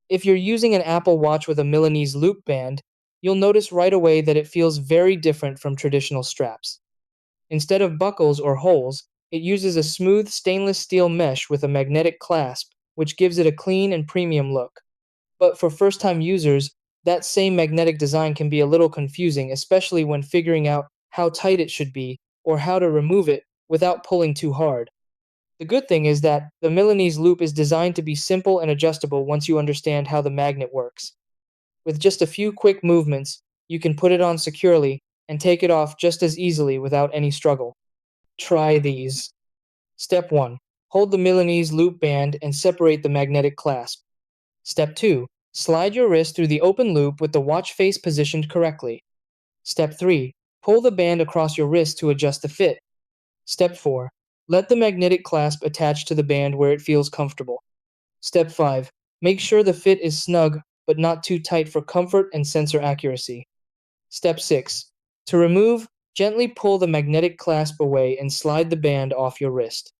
If you're using an Apple Watch with a Milanese loop band, you'll notice right away that it feels very different from traditional straps. Instead of buckles or holes, it uses a smooth stainless steel mesh with a magnetic clasp, which gives it a clean and premium look. But for first time users, that same magnetic design can be a little confusing, especially when figuring out how tight it should be or how to remove it without pulling too hard. The good thing is that the Milanese loop is designed to be simple and adjustable once you understand how the magnet works. With just a few quick movements, you can put it on securely and take it off just as easily without any struggle. Try these. Step 1. Hold the Milanese loop band and separate the magnetic clasp. Step 2. Slide your wrist through the open loop with the watch face positioned correctly. Step 3. Pull the band across your wrist to adjust the fit. Step 4. Let the magnetic clasp attach to the band where it feels comfortable. Step 5. Make sure the fit is snug but not too tight for comfort and sensor accuracy. Step 6. To remove, gently pull the magnetic clasp away and slide the band off your wrist.